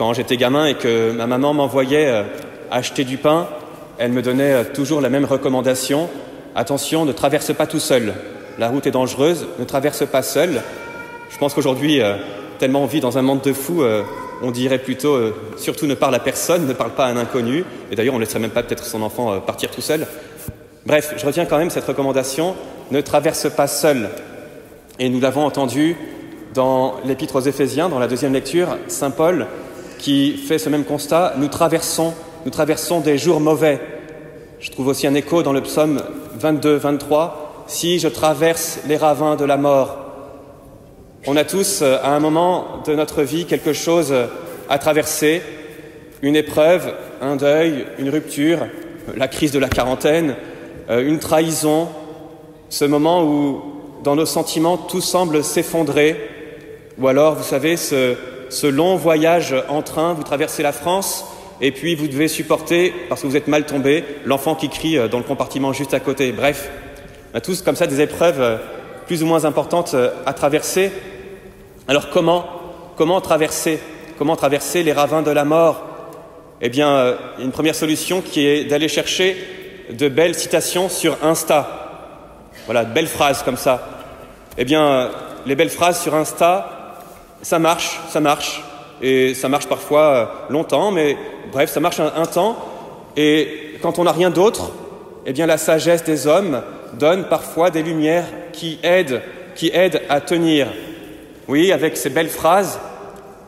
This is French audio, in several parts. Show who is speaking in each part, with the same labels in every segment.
Speaker 1: Quand j'étais gamin et que ma maman m'envoyait acheter du pain, elle me donnait toujours la même recommandation. Attention, ne traverse pas tout seul. La route est dangereuse, ne traverse pas seul. Je pense qu'aujourd'hui, tellement on vit dans un monde de fous, on dirait plutôt surtout ne parle à personne, ne parle pas à un inconnu. Et d'ailleurs, on ne laisserait même pas peut-être son enfant partir tout seul. Bref, je retiens quand même cette recommandation, ne traverse pas seul. Et nous l'avons entendu dans l'Épître aux Éphésiens, dans la deuxième lecture, Saint Paul qui fait ce même constat, nous traversons des jours mauvais. Je trouve aussi un écho dans le psaume 22, 23, si je traverse les ravins de la mort. On a tous, à un moment de notre vie, quelque chose à traverser, une épreuve, un deuil, une rupture, la crise de la quarantaine, une trahison, ce moment où, dans nos sentiments, tout semble s'effondrer, ou alors, vous savez, ce long voyage en train, vous traversez la France, et puis vous devez supporter, parce que vous êtes mal tombé, l'enfant qui crie dans le compartiment juste à côté. Bref, on a tous comme ça des épreuves plus ou moins importantes à traverser. Alors comment traverser les ravins de la mort? Eh bien, il y a une première solution qui est d'aller chercher de belles citations sur Insta. Voilà, de belles phrases comme ça. Eh bien, les belles phrases sur Insta, ça marche. Et ça marche parfois longtemps, mais bref, ça marche un temps. Et quand on n'a rien d'autre, eh bien, la sagesse des hommes donne parfois des lumières qui aident à tenir. Oui, avec ces belles phrases,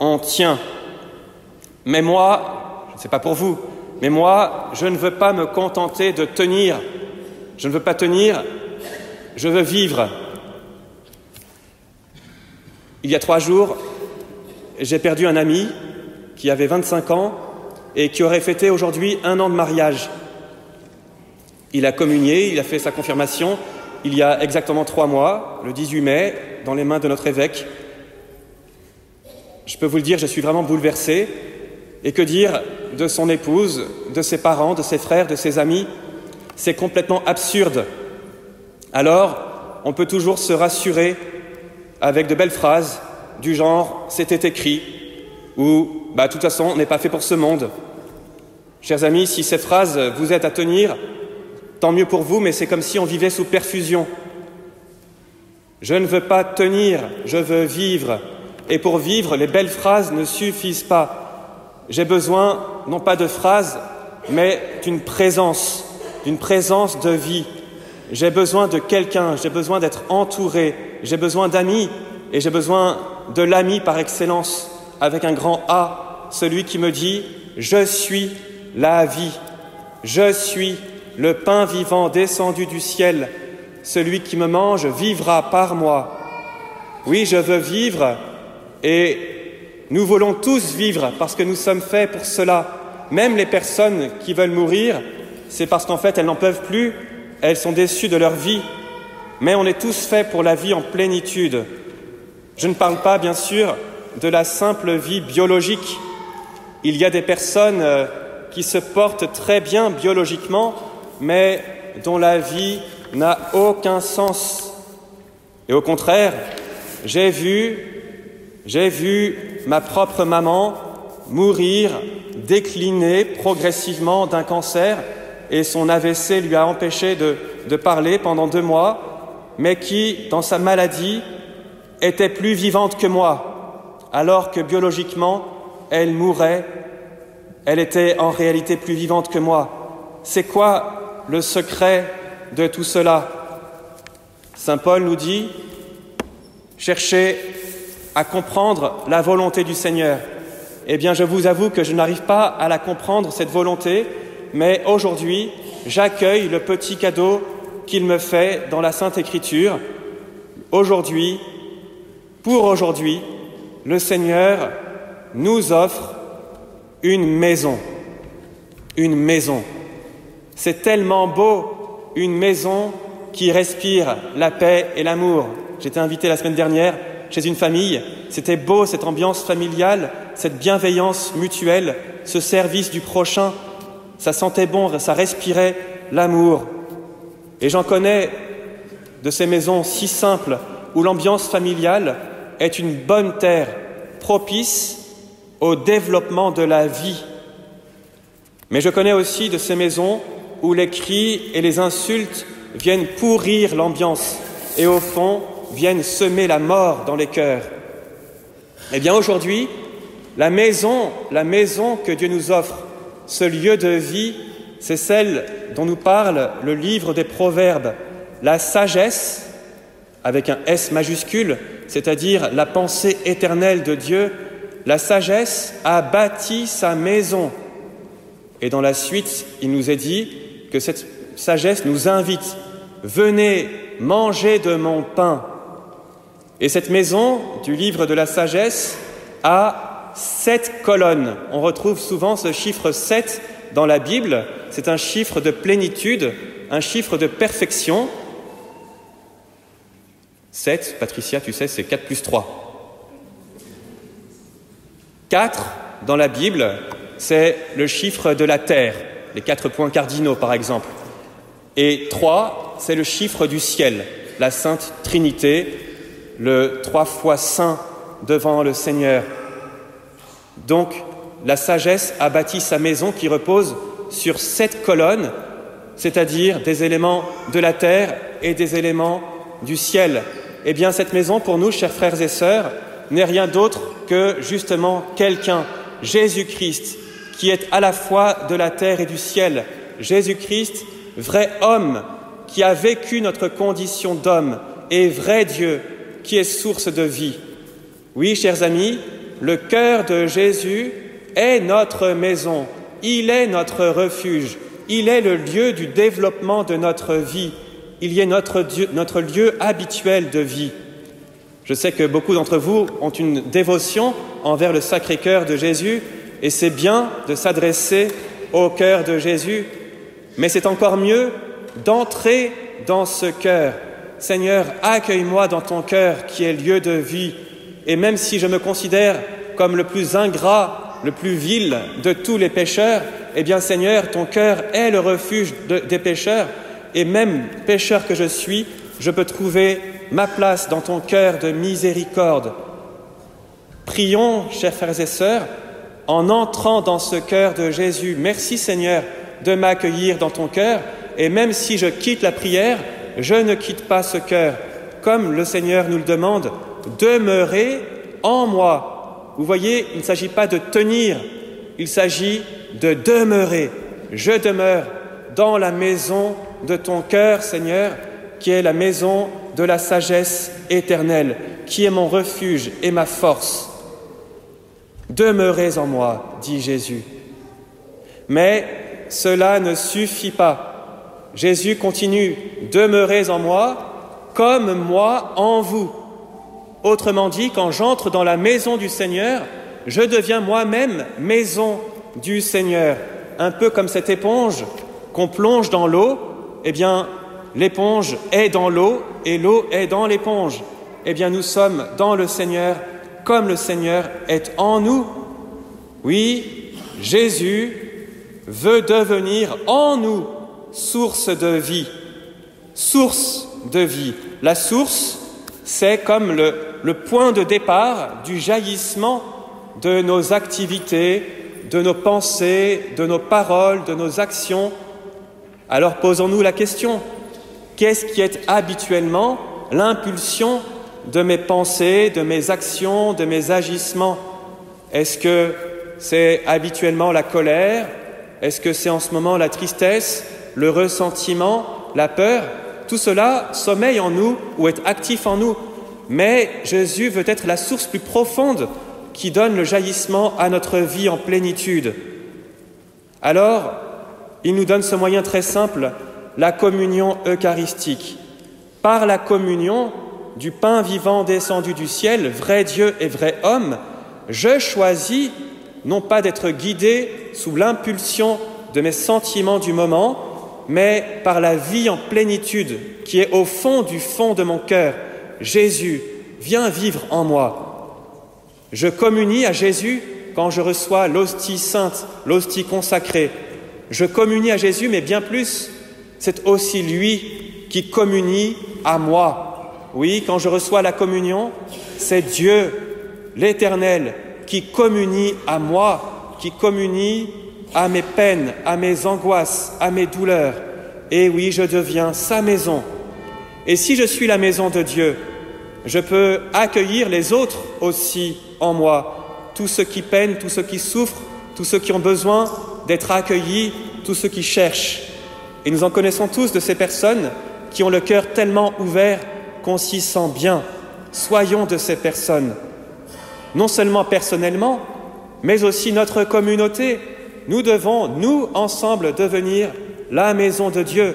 Speaker 1: on tient. Mais moi, je ne sais pas pour vous, mais moi, je ne veux pas me contenter de tenir. Je ne veux pas tenir, je veux vivre. Il y a 3 jours, j'ai perdu un ami qui avait 25 ans et qui aurait fêté aujourd'hui 1 an de mariage. Il a communié, il a fait sa confirmation il y a exactement 3 mois, le 18 mai, dans les mains de notre évêque. Je peux vous le dire, je suis vraiment bouleversé. Et que dire de son épouse, de ses parents, de ses frères, de ses amis? C'est complètement absurde. Alors, on peut toujours se rassurer avec de belles phrases du genre « c'était écrit » ou « de toute façon, on n'est pas fait pour ce monde ». Chers amis, si ces phrases vous aident à tenir, tant mieux pour vous, mais c'est comme si on vivait sous perfusion. Je ne veux pas tenir, je veux vivre. Et pour vivre, les belles phrases ne suffisent pas. J'ai besoin, non pas de phrases, mais d'une présence de vie. J'ai besoin de quelqu'un, j'ai besoin d'être entouré, j'ai besoin d'amis, et j'ai besoin de l'ami par excellence, avec un grand A, celui qui me dit « Je suis la vie, je suis le pain vivant descendu du ciel, celui qui me mange vivra par moi. » Oui, je veux vivre, et nous voulons tous vivre parce que nous sommes faits pour cela. Même les personnes qui veulent mourir, c'est parce qu'en fait elles n'en peuvent plus, elles sont déçues de leur vie. Mais on est tous faits pour la vie en plénitude. Je ne parle pas, bien sûr, de la simple vie biologique. Il y a des personnes qui se portent très bien biologiquement, mais dont la vie n'a aucun sens. Et au contraire, j'ai vu ma propre maman mourir, décliner progressivement d'un cancer, et son AVC lui a empêché de parler pendant 2 mois, mais qui, dans sa maladie, était plus vivante que moi, alors que biologiquement, elle mourait, elle était en réalité plus vivante que moi. C'est quoi le secret de tout cela? Saint Paul nous dit « Cherchez à comprendre la volonté du Seigneur ». Eh bien, je vous avoue que je n'arrive pas à la comprendre, cette volonté, mais aujourd'hui, j'accueille le petit cadeau qu'il me fait dans la Sainte Écriture. Aujourd'hui, pour aujourd'hui, le Seigneur nous offre une maison. Une maison. C'est tellement beau, une maison qui respire la paix et l'amour. J'étais invité la semaine dernière chez une famille. C'était beau, cette ambiance familiale, cette bienveillance mutuelle, ce service du prochain. Ça sentait bon, ça respirait l'amour. Et j'en connais de ces maisons si simples où l'ambiance familiale est une bonne terre propice au développement de la vie. Mais je connais aussi de ces maisons où les cris et les insultes viennent pourrir l'ambiance et au fond viennent semer la mort dans les cœurs. Eh bien aujourd'hui, la maison que Dieu nous offre, ce lieu de vie, c'est celle dont nous parle le livre des Proverbes, la sagesse, avec un S majuscule, c'est-à-dire la pensée éternelle de Dieu. La sagesse a bâti sa maison. Et dans la suite, il nous est dit que cette sagesse nous invite. Venez manger de mon pain. Et cette maison du livre de la sagesse a 7 colonnes. On retrouve souvent ce chiffre 7 dans la Bible. C'est un chiffre de plénitude, un chiffre de perfection. 7, Patricia, tu sais, c'est 4 plus 3. 4, dans la Bible, c'est le chiffre de la terre, les 4 points cardinaux, par exemple. Et 3, c'est le chiffre du ciel, la Sainte Trinité, le 3 fois saint devant le Seigneur. Donc, la sagesse a bâti sa maison qui repose sur 7 colonnes, c'est-à-dire des éléments de la terre et des éléments du ciel. Eh bien, cette maison, pour nous, chers frères et sœurs, n'est rien d'autre que justement quelqu'un, Jésus-Christ, qui est à la fois de la terre et du ciel. Jésus-Christ, vrai homme, qui a vécu notre condition d'homme, et vrai Dieu, qui est source de vie. Oui, chers amis, le cœur de Jésus est notre maison, il est notre refuge, il est le lieu du développement de notre vie, il est notre lieu habituel de vie. Je sais que beaucoup d'entre vous ont une dévotion envers le Sacré-Cœur de Jésus, et c'est bien de s'adresser au cœur de Jésus, mais c'est encore mieux d'entrer dans ce cœur. Seigneur, accueille-moi dans ton cœur qui est lieu de vie, et même si je me considère comme le plus ingrat, le plus vil de tous les pécheurs, eh bien Seigneur, ton cœur est le refuge des pécheurs, et même pécheur que je suis, je peux trouver ma place dans ton cœur de miséricorde. Prions, chers frères et sœurs, en entrant dans ce cœur de Jésus. Merci Seigneur de m'accueillir dans ton cœur, et même si je quitte la prière, je ne quitte pas ce cœur. Comme le Seigneur nous le demande, demeurez en moi. Vous voyez, il ne s'agit pas de tenir, il s'agit de demeurer. Je demeure dans la maison de ton cœur, Seigneur, qui est la maison de la sagesse éternelle, qui est mon refuge et ma force. Demeurez en moi, dit Jésus. Mais cela ne suffit pas. Jésus continue, demeurez en moi, comme moi en vous. Autrement dit, quand j'entre dans la maison du Seigneur, je deviens moi-même maison du Seigneur. Un peu comme cette éponge qu'on plonge dans l'eau, eh bien, l'éponge est dans l'eau et l'eau est dans l'éponge. Eh bien, nous sommes dans le Seigneur comme le Seigneur est en nous. Oui, Jésus veut devenir en nous source de vie. Source de vie. La source, c'est comme le point de départ du jaillissement de nos activités, de nos pensées, de nos paroles, de nos actions. Alors posons-nous la question, qu'est-ce qui est habituellement l'impulsion de mes pensées, de mes actions, de mes agissements? Est-ce que c'est habituellement la colère? Est-ce que c'est en ce moment la tristesse, le ressentiment, la peur? Tout cela sommeille en nous ou est actif en nous. Mais Jésus veut être la source plus profonde qui donne le jaillissement à notre vie en plénitude. Alors, il nous donne ce moyen très simple, la communion eucharistique. Par la communion du pain vivant descendu du ciel, vrai Dieu et vrai homme, je choisis non pas d'être guidé sous l'impulsion de mes sentiments du moment, mais par la vie en plénitude qui est au fond du fond de mon cœur. Jésus, viens vivre en moi. Je communie à Jésus quand je reçois l'hostie sainte, l'hostie consacrée. Je communie à Jésus, mais bien plus, c'est aussi lui qui communie à moi. Oui, quand je reçois la communion, c'est Dieu, l'Éternel, qui communie à moi, qui communie à mes peines, à mes angoisses, à mes douleurs. Et oui, je deviens sa maison. Et si je suis la maison de Dieu, je peux accueillir les autres aussi en moi, tous ceux qui peinent, tous ceux qui souffrent, tous ceux qui ont besoin d'être accueillis, tous ceux qui cherchent. Et nous en connaissons tous de ces personnes qui ont le cœur tellement ouvert qu'on s'y sent bien. Soyons de ces personnes, non seulement personnellement, mais aussi notre communauté. Nous devons, nous, ensemble, devenir la maison de Dieu.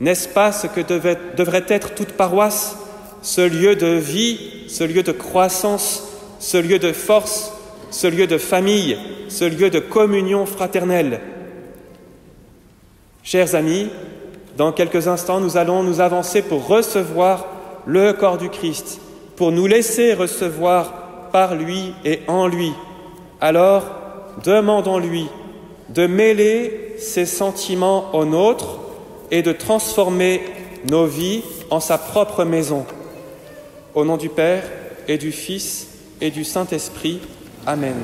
Speaker 1: N'est-ce pas ce que devrait être toute paroisse, ce lieu de vie, ce lieu de croissance, ce lieu de force, ce lieu de famille, ce lieu de communion fraternelle? Chers amis, dans quelques instants, nous allons nous avancer pour recevoir le corps du Christ, pour nous laisser recevoir par lui et en lui. Alors, demandons-lui de mêler ses sentiments aux nôtres et de transformer nos vies en sa propre maison. Au nom du Père et du Fils et du Saint-Esprit. Amen.